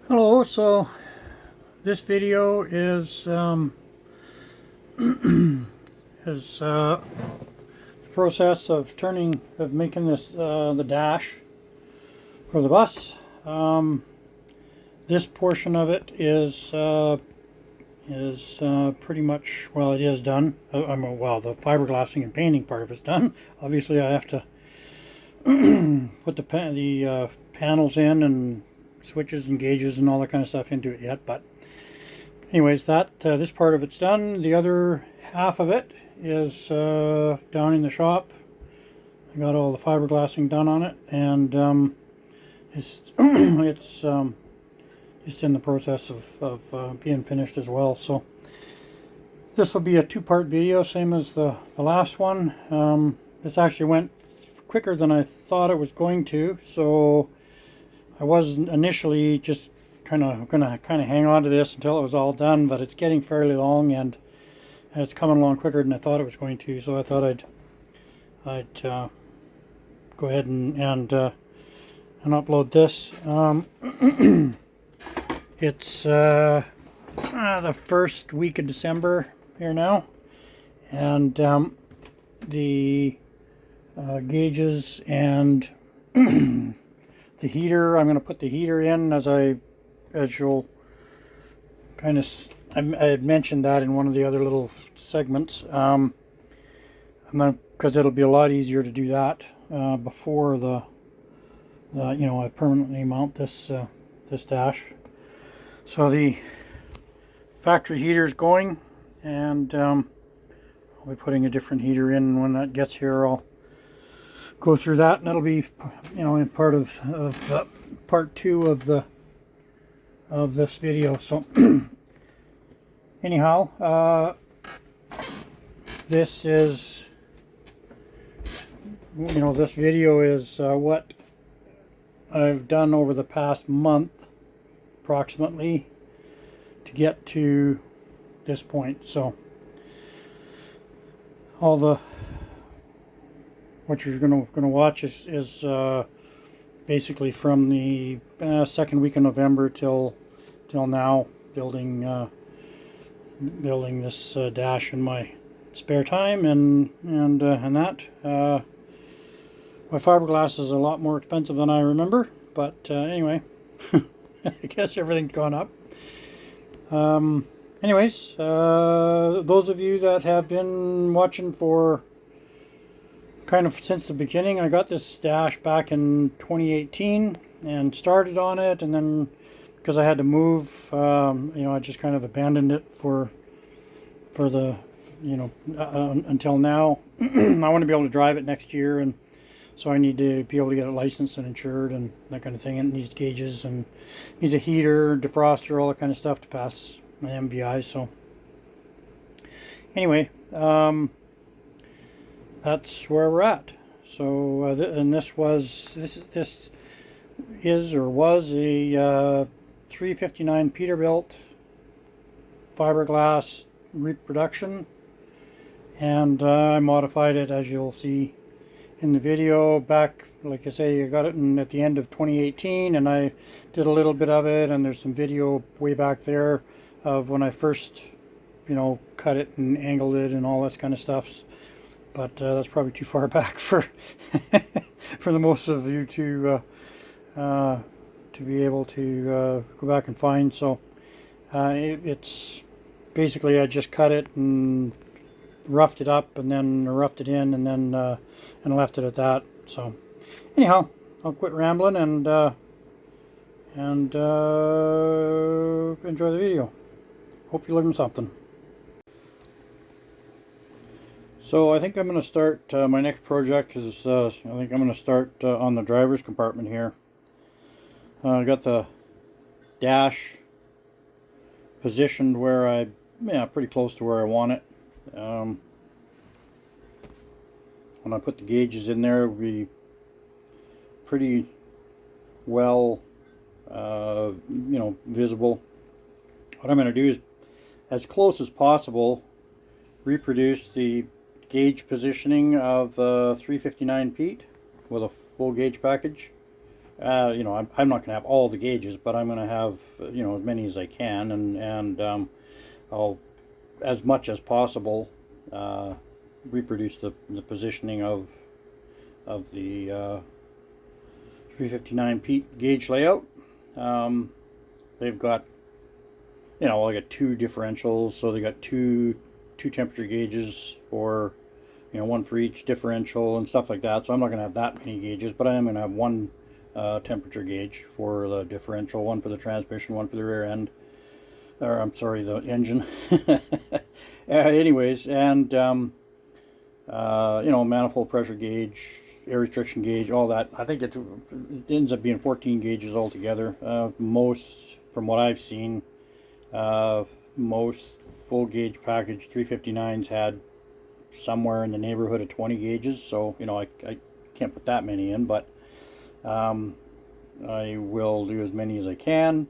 Hello, so this video is the process of making this the dash for the bus. This portion of it is pretty much, well, it is done. Well, the fiberglassing and painting part of it's done. Obviously, I have to put the panels in and switches and gauges and all that kind of stuff into it yet, but anyways, that this part of it's done. The other half of it is down in the shop. I got all the fiberglassing done on it, and it's it's just in the process of being finished as well. So this will be a two-part video, same as the last one. This actually went quicker than I thought it was going to, so I was initially just gonna hang on to this until it was all done, but it's getting fairly long and it's coming along quicker than I thought it was going to. So I thought I'd go ahead and upload this. It's the first week of December here now, and the gauges and the heater, I'm going to put the heater in as you'll kind of, I had mentioned that in one of the other little segments, because it'll be a lot easier to do that before I permanently mount this dash. So the factory heater is going, and I'll be putting a different heater in. When that gets here, I'll go through that, and that'll be, in part of part two of this video. So anyhow, this is, this video is what I've done over the past month approximately to get to this point. So all what you're gonna watch is basically from the second week of November till now, building this dash in my spare time, and that my fiberglass is a lot more expensive than I remember, but anyway, I guess everything's gone up. Anyways, those of you that have been watching for kind of since the beginning, I got this dash back in 2018 and started on it, and then because I had to move, I just kind of abandoned it for the until now. I want to be able to drive it next year, and so I need to be able to get it licensed and insured and that kind of thing. And it needs gauges and needs a heater, defroster, all that kind of stuff to pass my MVI. So anyway, that's where we're at. So and this is or was a 359 Peterbilt fiberglass reproduction, and I modified it, as you'll see in the video. Back, like I say, I got it at the end of 2018, and I did a little bit of it, and there's some video way back there of when I first cut it and angled it and all that kind of stuff. But that's probably too far back for for the most of you to be able to go back and find. So it's basically, I just cut it and roughed it up, and then roughed it in, and then and left it at that. So anyhow, I'll quit rambling and enjoy the video. Hope you learned something. So I think I'm going to start, my next project is, I think I'm going to start on the driver's compartment here. I got the dash positioned where pretty close to where I want it. When I put the gauges in there, it'll be pretty well, visible. What I'm going to do is, as close as possible, reproduce the gauge positioning of 359 Pete with a full gauge package, You know, I'm not going to have all the gauges, but I'm going to have, you know, as many as I can, and I'll, as much as possible, uh, reproduce the positioning of the 359 Pete gauge layout. Um, they've got, you know, I got two differentials, so they got two temperature gauges for, you know, one for each differential and stuff like that. So I'm not going to have that many gauges, but I am going to have one temperature gauge for the differential, one for the transmission, one for the rear end, or I'm sorry, the engine. Anyways, and you know, manifold pressure gauge, air restriction gauge, all that. I think it ends up being 14 gauges altogether. Most, from what I've seen, most full gauge package 359s had somewhere in the neighborhood of 20 gauges. So, you know, I can't put that many in, but um, I will do as many as I can.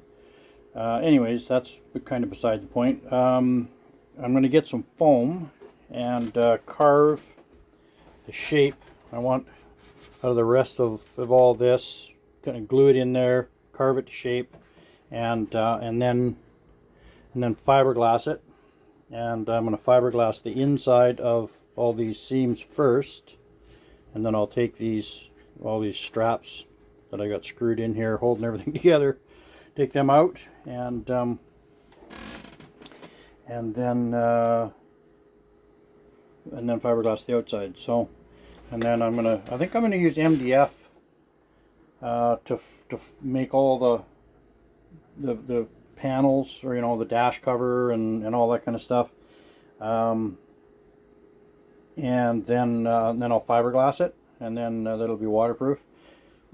Anyways, that's kind of beside the point. I'm going to get some foam and carve the shape I want out of the rest of all this. Going to glue it in there, carve it to shape, and then fiberglass it. And I'm going to fiberglass the inside of all these seams first, and then I'll take all these straps that I got screwed in here holding everything together, take them out, and then fiberglass the outside. So, and then I think I'm gonna use MDF to make all the panels, or, you know, the dash cover and all that kind of stuff. And then I'll fiberglass it, and then that'll be waterproof.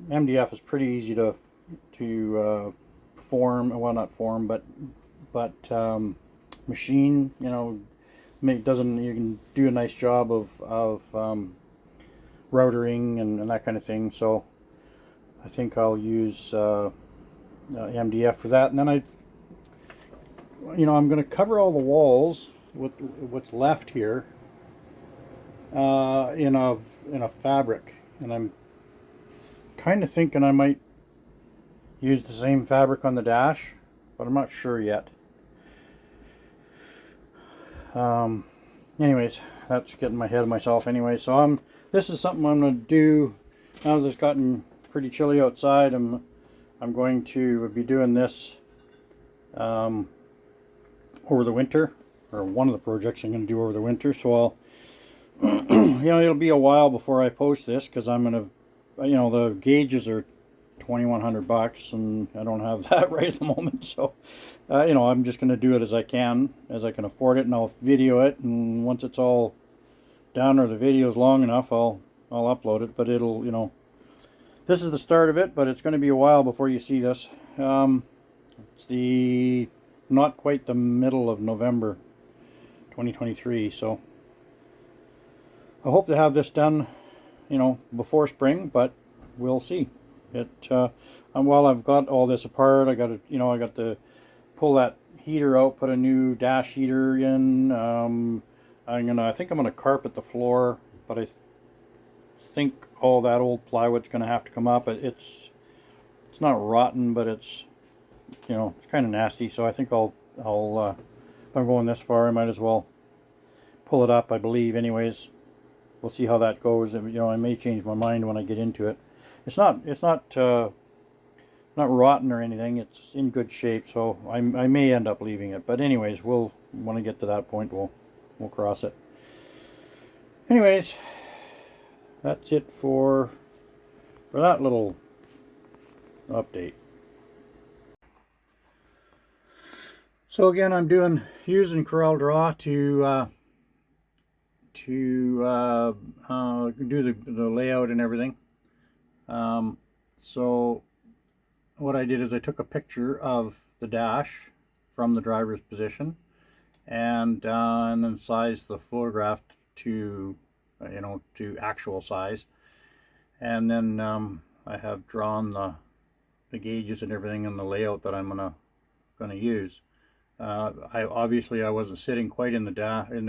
MDF is pretty easy to form, well, not form, but machine. You know, doesn't, you can do a nice job of routering and that kind of thing. So I think I'll use MDF for that, and then I'm going to cover all the walls with what's left here in a fabric, and I'm kind of thinking I might use the same fabric on the dash, but I'm not sure yet. Anyways, that's getting my head of myself anyway. So this is something I'm going to do now that it's gotten pretty chilly outside. I'm going to be doing this over the winter, or one of the projects I'm going to do over the winter. So I'll it'll be a while before I post this, because I'm going to, the gauges are $2,100, and I don't have that right at the moment. So I'm just going to do it as I can afford it, and I'll video it, and once it's all done, or the video's long enough, I'll upload it. But it'll, this is the start of it, but it's going to be a while before you see this. It's not quite the middle of November 2023, so I hope to have this done, before spring, but we'll see. While I've got all this apart, I got to pull that heater out, put a new dash heater in. I think I'm gonna carpet the floor, but I think all that old plywood's gonna have to come up. It's not rotten, but it's kind of nasty. So I think I'll if I'm going this far, I might as well pull it up, I believe. Anyways, we'll see how that goes. I may change my mind when I get into it. It's not rotten or anything. It's in good shape, so I may end up leaving it. But anyways, when I get to that point, we'll cross it. Anyways, that's it for that little update. So again, I'm using CorelDRAW to do the layout and everything. So what I did is I took a picture of the dash from the driver's position, and then sized the photograph to actual size, and then I have drawn the gauges and everything and the layout that I'm gonna use. I wasn't sitting quite in the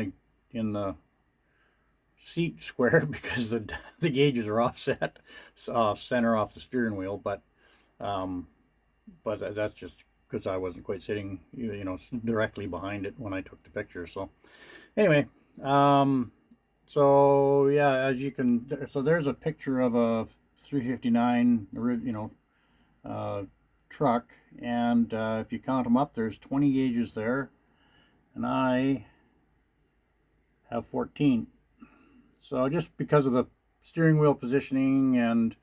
seat square because the gauges are offset, center off the steering wheel, but But that's just because I wasn't quite sitting, directly behind it when I took the picture. So anyway, so yeah, as you can, so there's a picture of a 359, truck, and if you count them up, there's 20 gauges there, and I have 14. So just because of the steering wheel positioning and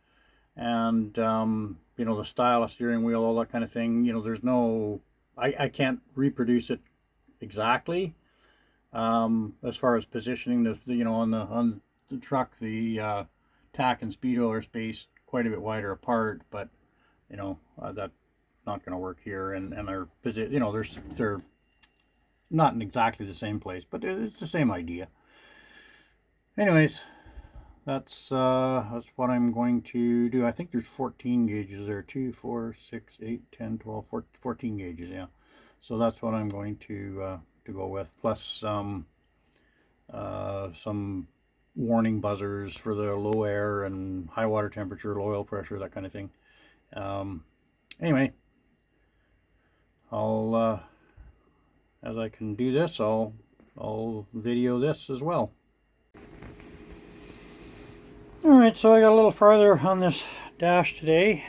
the style of steering wheel, all that kind of thing, there's no, I can't reproduce it exactly. As far as positioning, on the truck, the tack and speedo are spaced quite a bit wider apart, but that's not going to work here, and our position, they're not in exactly the same place, but it's the same idea. Anyways, that's what I'm going to do. I think there's 14 gauges there, 2, 4, 6, 8, 10, 12, 14 gauges, yeah. So that's what I'm going to go with, plus some warning buzzers for the low air and high water temperature, low oil pressure, that kind of thing. Anyway, I'll as I can do this, I'll video this as well. Alright, so I got a little farther on this dash today.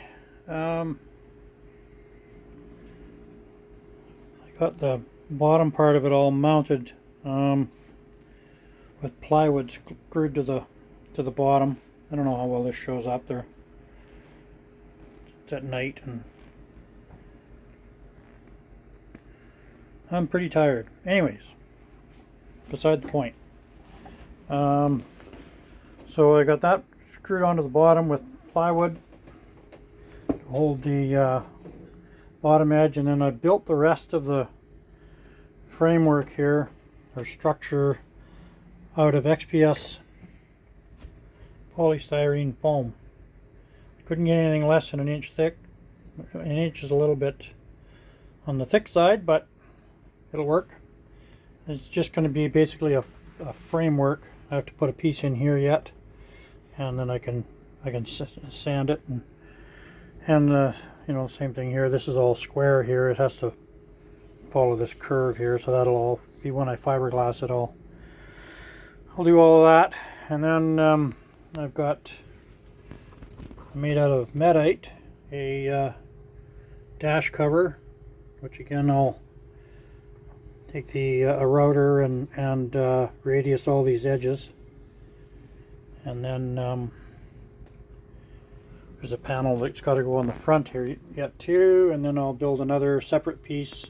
I got the bottom part of it all mounted with plywood screwed to the bottom. I don't know how well this shows up there. It's at night and I'm pretty tired. Anyways, beside the point. So I got that screwed onto the bottom with plywood to hold the bottom edge, and then I built the rest of the framework here, or structure, out of XPS polystyrene foam. Couldn't get anything less than an inch thick. An inch is a little bit on the thick side, but it'll work. It's just going to be basically a framework. I have to put a piece in here yet, and then I can sand it, and same thing here. This is all square here. It has to follow this curve here, so that'll all be when I fiberglass it all. I'll do all of that, and then I've got, made out of Medite, a dash cover, which again I'll take the a router and radius all these edges, and then there's a panel that's got to go on the front here yet too, and then I'll build another separate piece,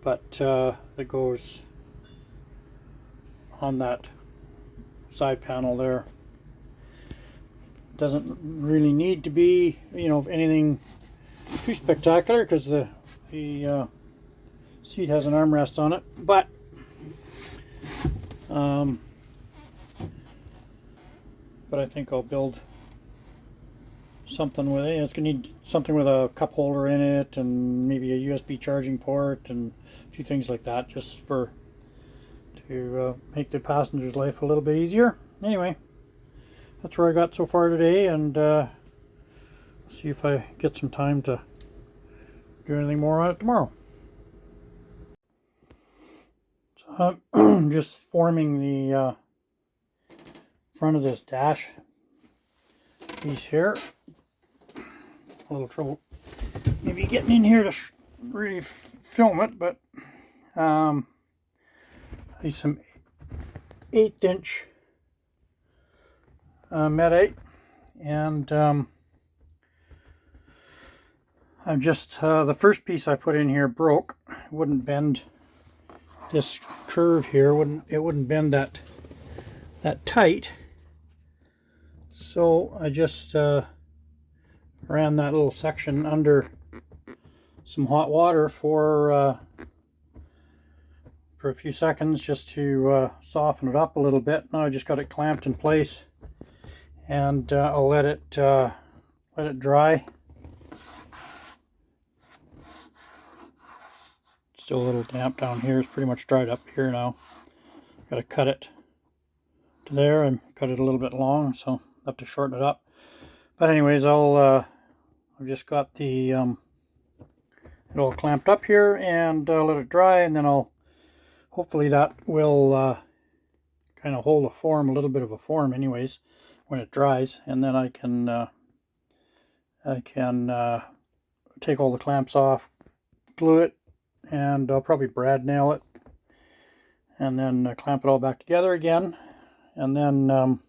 but that goes on that side panel there. Doesn't really need to be anything too spectacular, because the seat has an armrest on it, but I think I'll build something with it. It's gonna need something with a cup holder in it, and maybe a USB charging port, and a few things like that, just to make the passenger's life a little bit easier. Anyway, that's where I got so far today, and see if I get some time to do anything more on it tomorrow. So I'm just forming the front of this dash piece here. A little trouble maybe getting in here to really film it, but I need some 1/8 inch Medite, and I'm just the first piece I put in here broke. It wouldn't bend this curve here. It wouldn't bend that tight. So I just ran that little section under some hot water for a few seconds, just to soften it up a little bit. Now I just got it clamped in place, and I'll let it dry. Still a little damp down here. It's pretty much dried up here now. Got to cut it to there and cut it a little bit long, so I have to shorten it up. But anyways, I'll I've just got the it all clamped up here, and let it dry, and then I'll hopefully that will kind of hold a form, a little bit of a form anyways, when it dries, and then I can take all the clamps off, glue it, and I'll probably brad nail it, and then clamp it all back together again. And then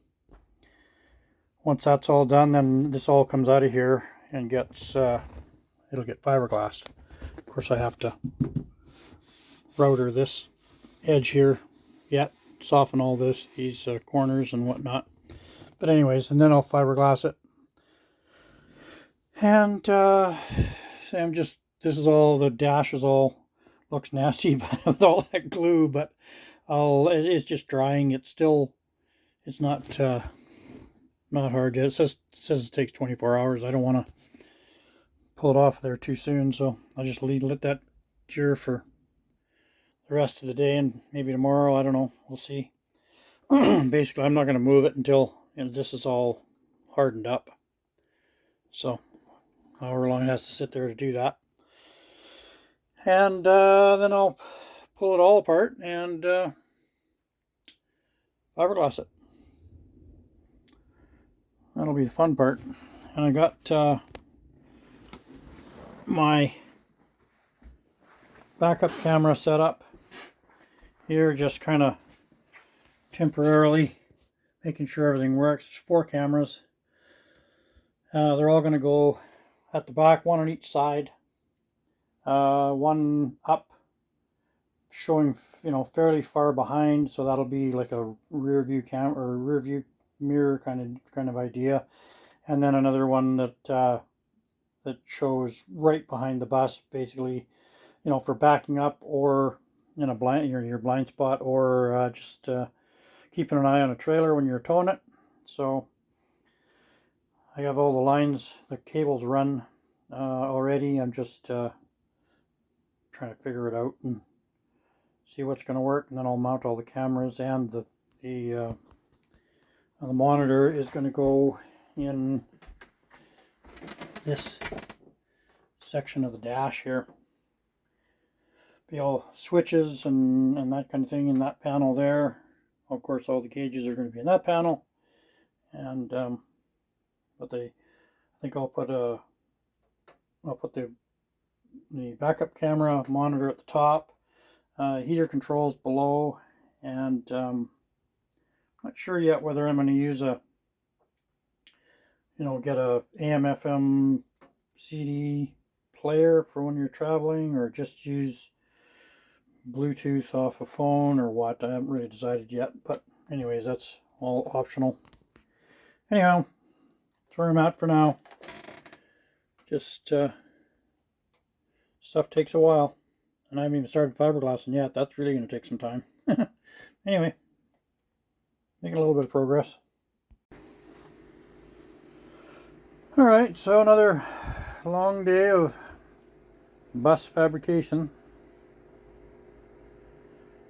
once that's all done, then this all comes out of here and gets it'll get fiberglassed. Of course, I have to router this edge here yet, soften all these corners and whatnot. But anyways, and then I'll fiberglass it. And this is all, the dash is all, looks nasty with all that glue, but it's just drying. It's not hard yet. It says it takes 24 hours. I don't want to pull it off there too soon, so I'll just let that cure for the rest of the day, and maybe tomorrow, I don't know, we'll see. Basically, I'm not going to move it until this is all hardened up. So however long it has to sit there to do that. And then I'll pull it all apart and fiberglass it. That'll be the fun part. And I got my backup camera set up here, just kind of temporarily making sure everything works. There's 4 cameras. They're all going to go at the back, one on each side. One up, showing fairly far behind, so that'll be like a rear view camera or rear view mirror kind of idea. And then another one that shows right behind the bus, basically, for backing up, or in a your blind spot, or just keeping an eye on a trailer when you're towing it. So I have all the lines, the cables run already. I'm just trying to figure it out and see what's going to work, and then I'll mount all the cameras, and the monitor is going to go in this section of the dash here. Be all switches and that kind of thing in that panel there. Of course, all the gauges are going to be in that panel, and but I think I'll put the backup camera monitor at the top, heater controls below, and not sure yet whether I'm going to use get a AM/FM CD player for when you're traveling, or just use Bluetooth off a phone, or what. I haven't really decided yet, but anyways, that's all optional. Anyhow, that's where I'm at for now. Just stuff takes a while, and I haven't even started fiberglassing yet. That's really going to take some time. Anyway, making a little bit of progress. Alright, so another long day of bus fabrication.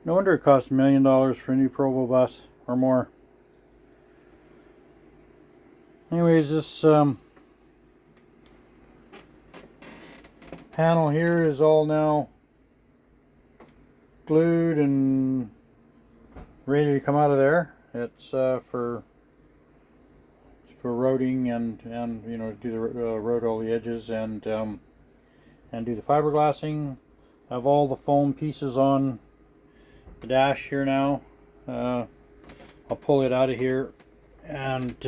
No wonder it cost $1 million for a new Provo bus, or more. Anyways, this panel here is all now glued and ready to come out of there. It's for routing and do the route all the edges and do the fiberglassing. I have all the foam pieces on the dash here now. I'll pull it out of here and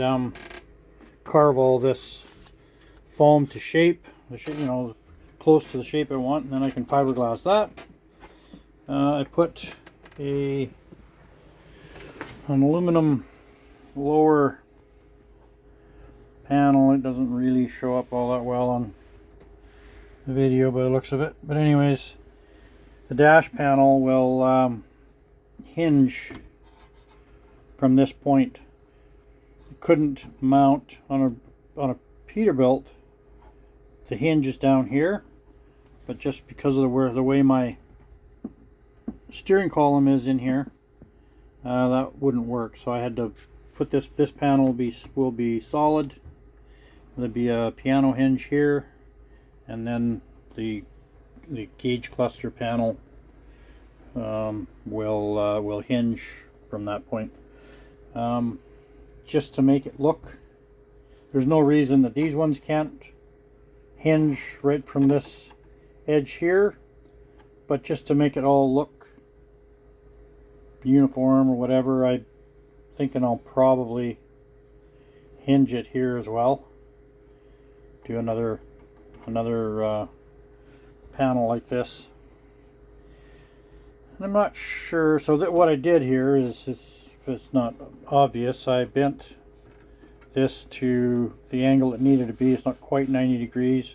carve all this foam to shape, close to the shape I want, and then I can fiberglass that. I put an aluminum lower panel. It doesn't really show up all that well on the video by the looks of it, but anyways, the dash panel will hinge from this point. It couldn't mount on a Peterbilt. The hinge is down here, but just because of the way my steering column is in here, that wouldn't work. So I had to put this panel will be solid, There'll be a piano hinge here, and then the gauge cluster panel will hinge from that point. Just to make it look, there's no reason that these ones can't hinge right from this edge here, but just to make it all look uniform or whatever, I'm thinking I'll probably hinge it here as well. Do another panel like this. And I'm not sure, so that what I did here is, if it's not obvious, I bent this to the angle it needed to be. It's not quite 90 degrees.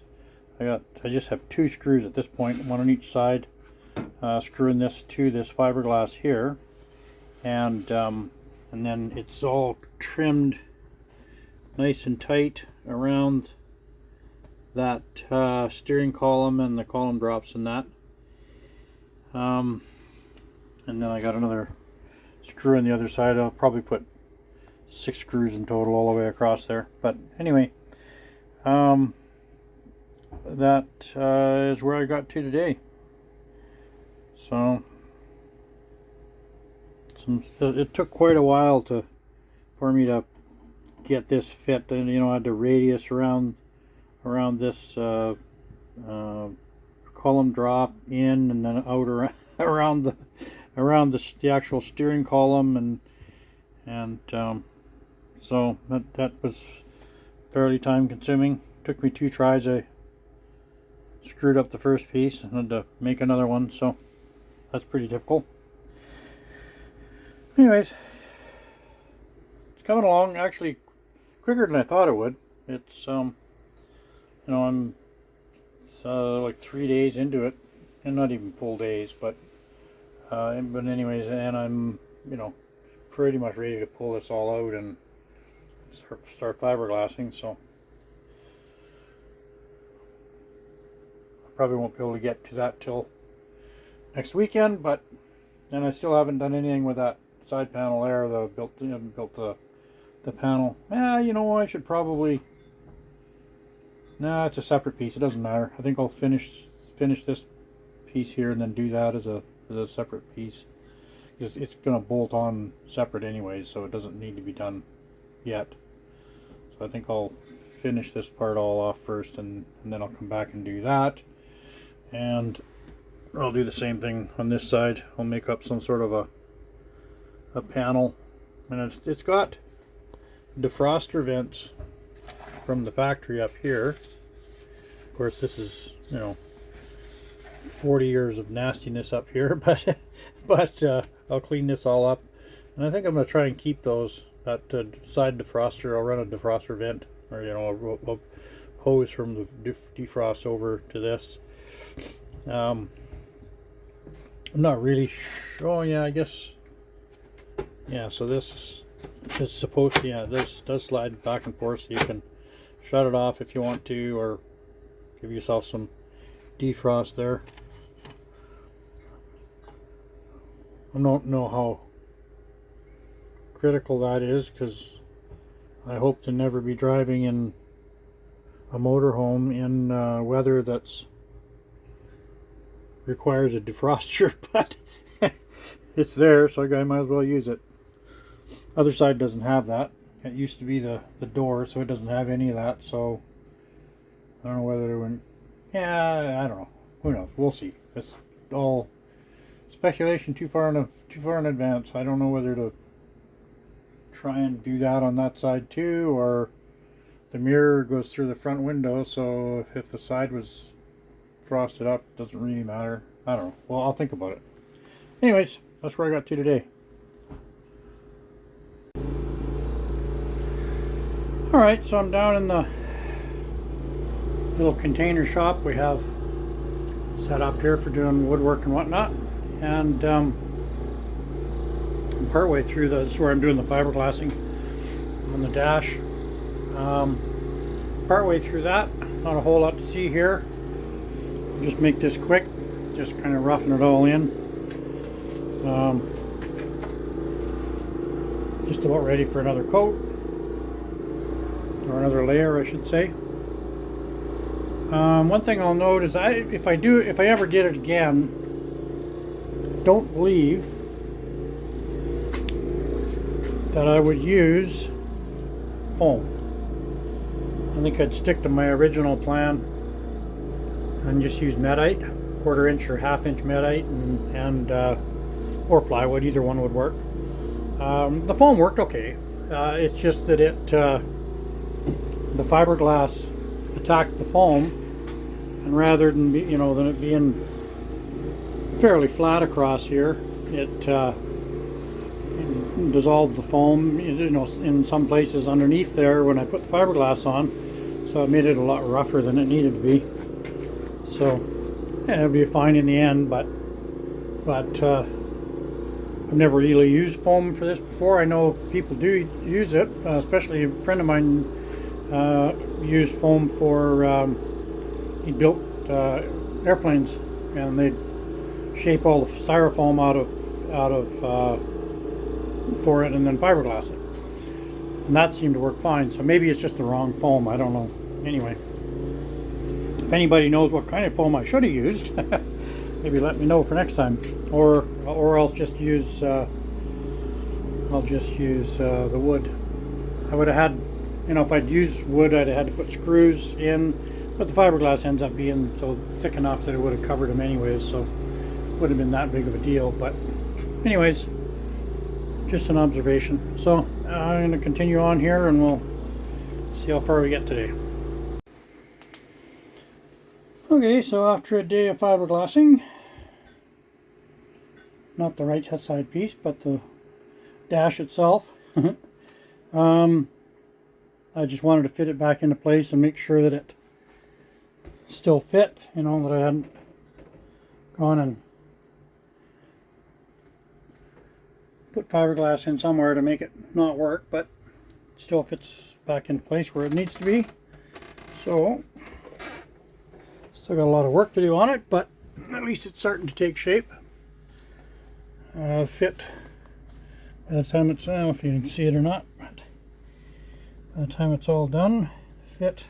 I just have 2 screws at this point, one on each side, screwing this to this fiberglass here, and then it's all trimmed nice and tight around that steering column and the column drops and that. And then I got another screw on the other side. I'll probably put 6 screws in total all the way across there. But anyway, that is where I got to today. So it took quite a while for me to get this fit, and I had the radius around this column drop in, and then out around the actual steering column, and so that was fairly time consuming. Took me 2 tries. I screwed up the first piece and had to make another one, so that's pretty typical. Anyways, it's coming along actually quicker than I thought it would. It's I'm like 3 days into it, and not even full days, but anyways, and I'm pretty much ready to pull this all out and start fiberglassing. So I probably won't be able to get to that till next weekend, and I still haven't done anything with that side panel there. Built the panel. I should probably. No, it's a separate piece. It doesn't matter. I think I'll finish this piece here and then do that as a separate piece. It's gonna bolt on separate anyways, so it doesn't need to be done yet. So I think I'll finish this part all off first, and then I'll come back and do that. And I'll do the same thing on this side. I'll make up some sort of a panel, and it's got defroster vents from the factory up here. Of course, this is 40 years of nastiness up here, but I'll clean this all up, and I think I'm going to try and keep those. That side defroster, I'll run a defroster vent, or a hose from the defrost over to this. I'm not really sure. Oh yeah, I guess. Yeah, so this is supposed to. Yeah, this does slide back and forth, so you can shut it off if you want to, or give yourself some defrost there. I don't know how critical that is, because I hope to never be driving in a motorhome in weather that's requires a defroster, but it's there, so I might as well use it. Other side doesn't have that. It used to be the door, so it doesn't have any of that, so I don't know whether it would. Yeah, I don't know. Who knows? We'll see. It's all speculation too far in advance. I don't know whether to try and do that on that side too, or the mirror goes through the front window, so if the side was frosted up, it doesn't really matter. I don't know. Well, I'll think about it. Anyways, that's where I got to today. Alright, so I'm down in the little container shop we have set up here for doing woodwork and whatnot, and I'm partway through this is where I'm doing the fiberglassing on the dash. Partway through that, not a whole lot to see here. I'll just make this quick, just kind of roughing it all in. Just about ready for another coat. or another layer, I should say. One thing I'll note is if I ever did it again, don't believe that I would use foam. I think I'd stick to my original plan and just use Medite, 1/4 inch or 1/2 inch Medite, and or plywood. Either one would work. The foam worked okay. It's just that the fiberglass attacked the foam, and rather than than it being fairly flat across here, it dissolved the foam. In some places underneath there when I put the fiberglass on, so it made it a lot rougher than it needed to be. So yeah, it'll be fine in the end, but I've never really used foam for this before. I know people do use it, especially a friend of mine used foam for, he built airplanes, and they'd shape all the styrofoam out of for it and then fiberglass it. And that seemed to work fine, so maybe it's just the wrong foam, I don't know. Anyway, if anybody knows what kind of foam I should have used, maybe let me know for next time, or I'll just use the wood. I would have had, if I'd used wood, I'd have had to put screws in, but the fiberglass ends up being so thick enough that it would have covered them anyways, so it wouldn't have been that big of a deal. But anyways, just an observation. So I'm going to continue on here and we'll see how far we get today. Okay, so after a day of fiberglassing, not the right side piece, but the dash itself, I just wanted to fit it back into place and make sure that it still fit, that I hadn't gone and put fiberglass in somewhere to make it not work, but still fits back into place where it needs to be. So still got a lot of work to do on it, but at least it's starting to take shape. Fit by the time it's, I don't know if you can see it or not, but by the time it's all done, fit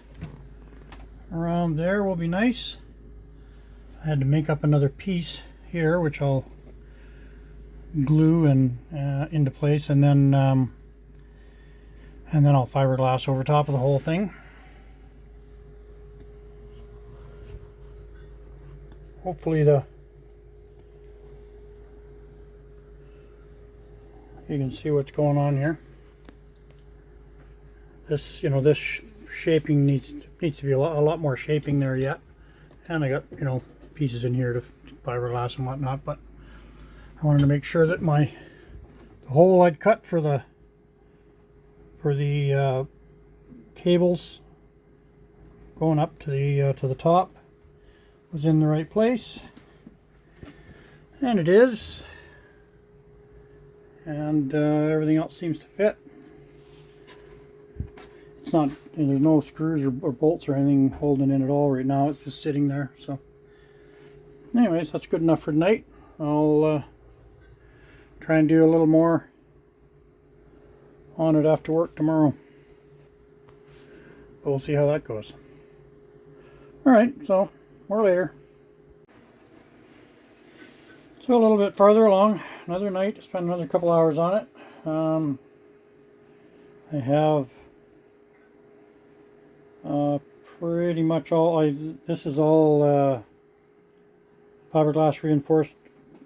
around there will be nice. I had to make up another piece here, which I'll glue and into place, and then I'll fiberglass over top of the whole thing. Hopefully you can see what's going on here. This, this shaping needs to be a lot more shaping there yet. And I got, pieces in here to fiberglass and whatnot, but I wanted to make sure that the hole I'd cut for the cables going up to the top was in the right place, and it is, and everything else seems to fit. It's not, there's no screws or bolts or anything holding in at all right now. It's just sitting there. So anyways, that's good enough for tonight. I'll try and do a little more on it after work tomorrow, but we'll see how that goes. Alright, so more later. So a little bit farther along, another night, spend another couple hours on it. I have pretty much all, this is all fiberglass reinforced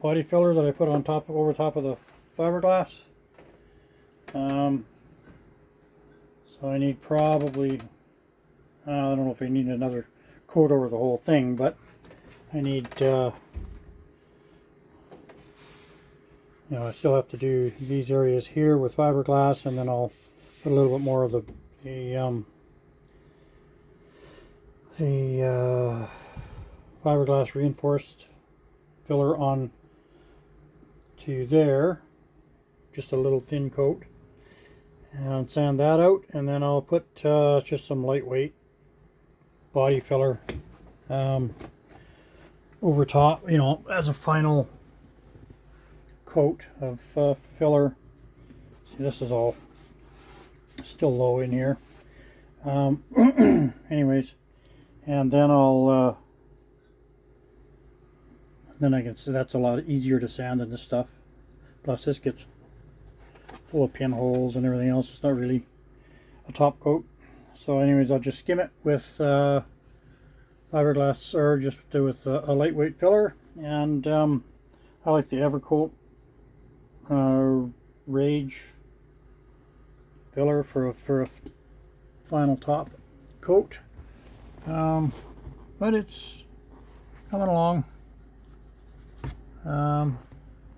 body filler that I put on top, over top of the fiberglass. So I need probably, I don't know if I need another coat over the whole thing, but I need, I still have to do these areas here with fiberglass, and then I'll put a little bit more of the fiberglass reinforced filler on to there, just a little thin coat, and sand that out, and then I'll put just some lightweight body filler over top, as a final coat of filler. See, this is all still low in here. Anyways, and then I'll then I can see that's a lot easier to sand than this stuff. Plus this gets full of pinholes and everything else. It's not really a top coat. So anyways, I'll just skim it with fiberglass, or just do with a lightweight filler. And I like the Evercoat Rage filler for a final top coat. But it's coming along.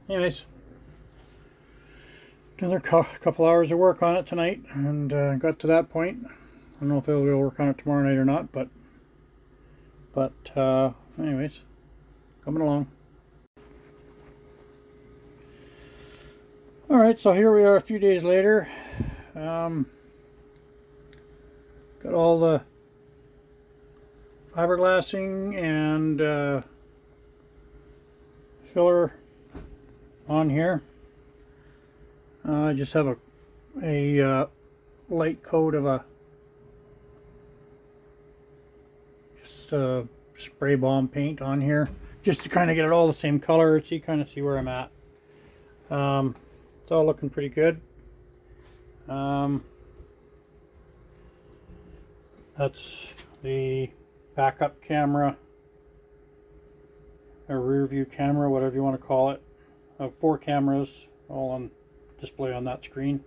Anyways, another couple hours of work on it tonight, and got to that point. I don't know if we'll work on it tomorrow night or not, but anyways, coming along. All right, so here we are a few days later. Got all the fiberglassing and filler on here. I just have a light coat of spray bomb paint on here, just to kind of get it all the same color, so you kind of see where I'm at. It's all looking pretty good. That's the backup camera, a rear view camera, whatever you want to call it. I have 4 cameras all on display on that screen.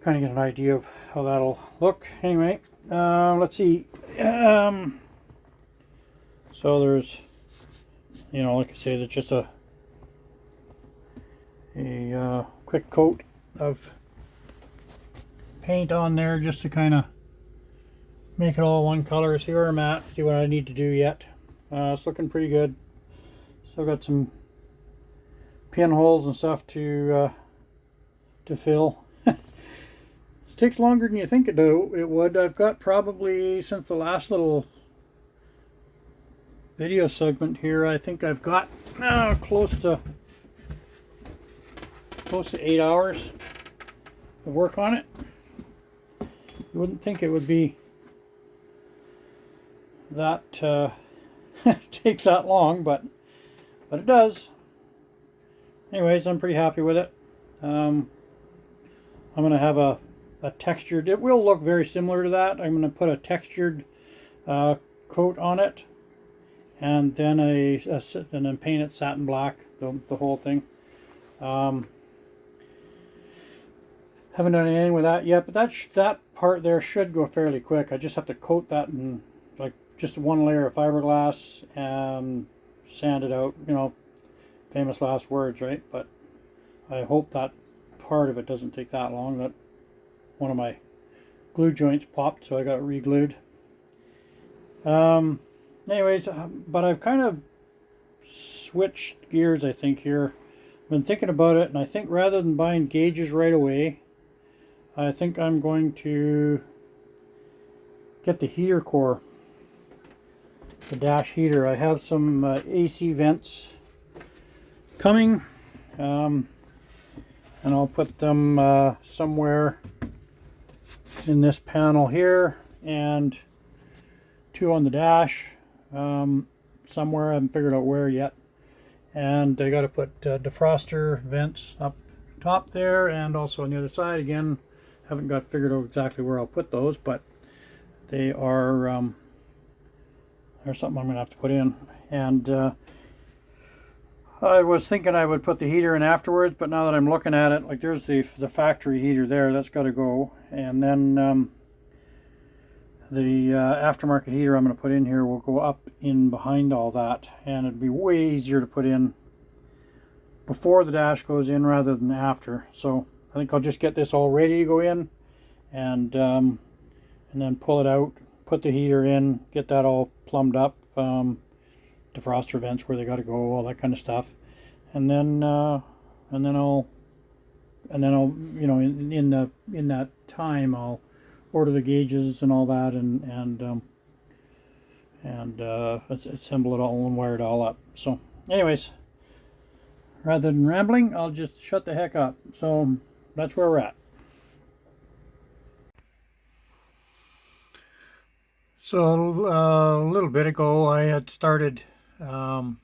Kind of get an idea of how that'll look. Anyway, let's see. So there's, like I say, it's just a quick coat of paint on there, just to kind of make it all one color. See where I'm at, see what I need to do yet. It's looking pretty good. Still got some pinholes and stuff to fill. It takes longer than you think it would. I've got probably, since the last little video segment here, I think I've got close to 8 hours of work on it. You wouldn't think it would be that takes that long, but it does. Anyways, I'm pretty happy with it. I'm going to have a textured, it will look very similar to that. I'm going to put a textured coat on it, and then and then paint it satin black, the whole thing. Haven't done anything with that yet, but that part there should go fairly quick. I just have to coat that in like just one layer of fiberglass and sand it out. Famous last words, right? But I hope that part of it doesn't take that long. That one of my glue joints popped, so I got it re-glued. Anyways, but I've kind of switched gears, I think, here. I've been thinking about it, and I think rather than buying gauges right away, I think I'm going to get the heater core, the dash heater. I have some AC vents coming, and I'll put them somewhere in this panel here, and 2 on the dash somewhere. I haven't figured out where yet. And I got to put defroster vents up top there, and also on the other side. Again, haven't got figured out exactly where I'll put those, but they are something I'm gonna have to put in. And I was thinking I would put the heater in afterwards, but now that I'm looking at it, like, there's the factory heater there, that's got to go. And then the aftermarket heater I'm going to put in here will go up in behind all that, and it'd be way easier to put in before the dash goes in rather than after. So I think I'll just get this all ready to go in, and then pull it out, put the heater in, get that all plumbed up, defroster vents where they got to go, all that kind of stuff, and then I'll in that time I'll order the gauges and all that, and assemble it all and wire it all up. So anyways, rather than rambling, I'll just shut the heck up. So that's where we're at. So a little bit ago, I had started doing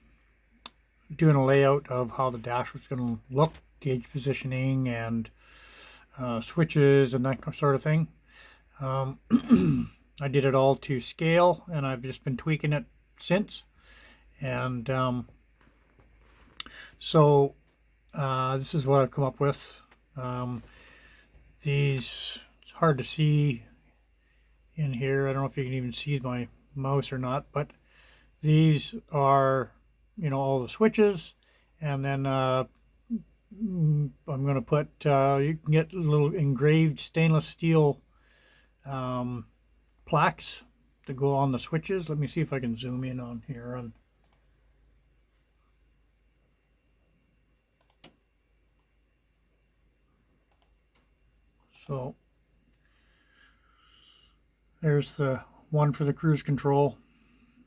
a layout of how the dash was going to look, gauge positioning, and switches and that sort of thing. I did it all to scale, and I've just been tweaking it since. And so this is what I've come up with. These, it's hard to see in here. I don't know if you can even see my mouse or not, but these are, you know, all the switches. And then I'm going to put, you can get little engraved stainless steel plaques to go on the switches. Let me see if I can zoom in on here. So there's the one for the cruise control.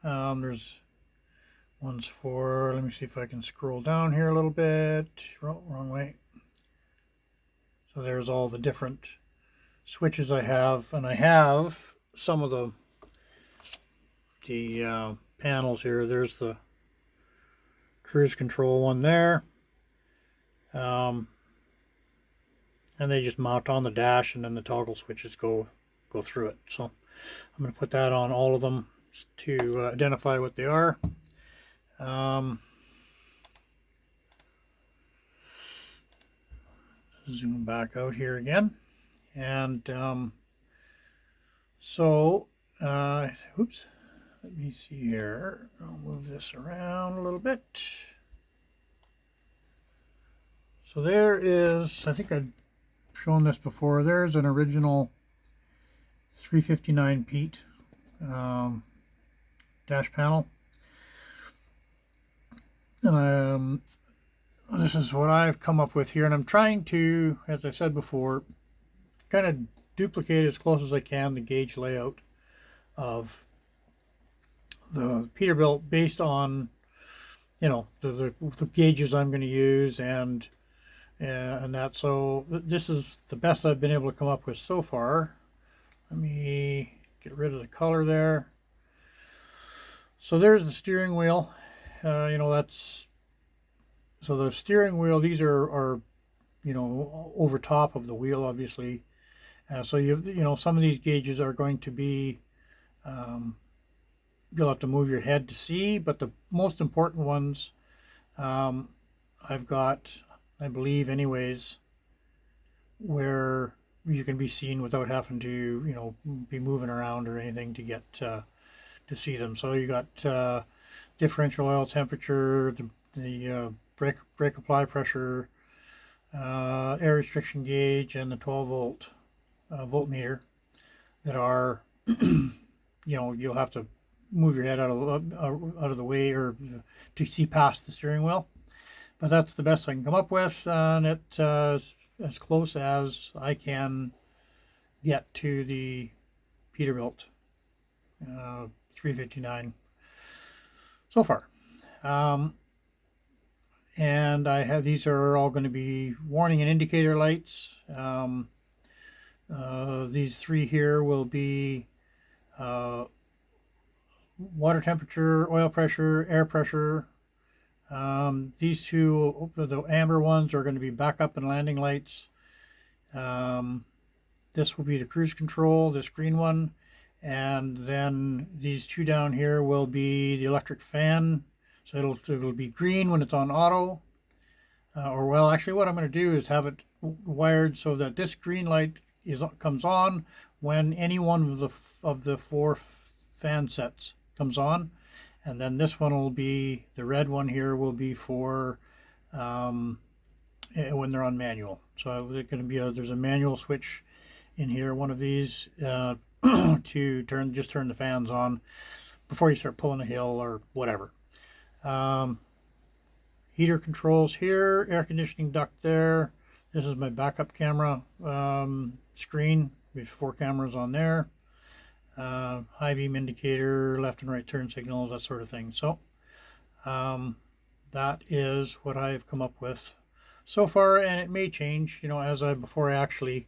There's ones for, let me see if I can scroll down here a little bit. Wrong way. So there's all the different switches I have, and I have some of the panels here. There's the cruise control one there. And they just mount on the dash, and then the toggle switches go through it. So I'm going to put that on all of them to identify what they are. Zoom back out here again, and oops, let me see here. I'll move this around a little bit. So there is, I think I'd shown this before, there's an original 359 Pete dash panel. And this is what I've come up with here, and I'm trying to, as I said before, kind of duplicate as close as I can the gauge layout of the Peterbilt based on, you know, the gauges I'm going to use and that. So this is the best I've been able to come up with so far. Let me get rid of the color there. So there's the steering wheel. You know, that's, so the steering wheel, these are you know, over top of the wheel, obviously. So you know, some of these gauges are going to be, you'll have to move your head to see, but the most important ones, I've got, I believe anyways, where you can be seen without having to, you know, be moving around or anything to get to see them. So you got differential oil temperature, the brake apply pressure, air restriction gauge, and the 12 volt voltmeter that are, you know, you'll have to move your head out of the way or to see past the steering wheel. But that's the best I can come up with, and it as close as I can get to the Peterbilt 359 so far. And I have, these are all going to be warning and indicator lights. These three here will be water temperature, oil pressure, air pressure. These two, the amber ones, are going to be backup and landing lights. This will be the cruise control, this green one. And then these two down here will be the electric fan. So it'll be green when it's on auto. Or well, actually what I'm going to do is have it wired so that this green light comes on when any one of the four fan sets comes on. And then this one will be, the red one here will be for when they're on manual. So there's going to be there's a manual switch in here, one of these, to just turn the fans on before you start pulling a hill or whatever. Heater controls here, air conditioning duct there. This is my backup camera screen. We have 4 cameras on there. High beam indicator, left and right turn signals, that sort of thing. So that is what I've come up with so far, and it may change, you know, before I actually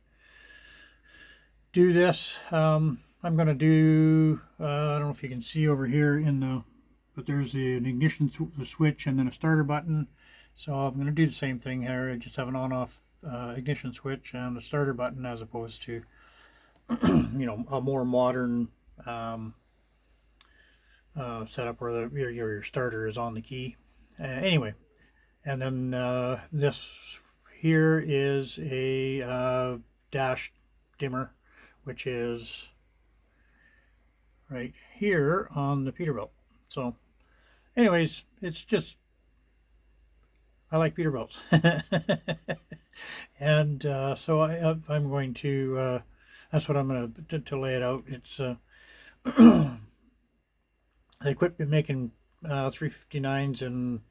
do this. I'm going to do, I don't know if you can see over here but there's an ignition switch and then a starter button. So I'm going to do the same thing here. I just have an on-off ignition switch and a starter button, as opposed to, a more modern setup where your starter is on the key. Anyway, and then this here is a dash dimmer, which is right here on the Peterbilt. So anyways, it's just, I like Peterbilts. And so I'm going to, that's what I'm going to lay it out. It's they quit making 359s in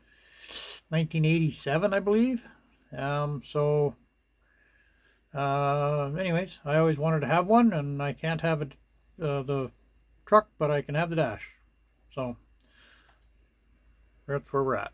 1987, I believe. So anyways, I always wanted to have one, and I can't have it, the truck, but I can have the dash. So that's where we're at.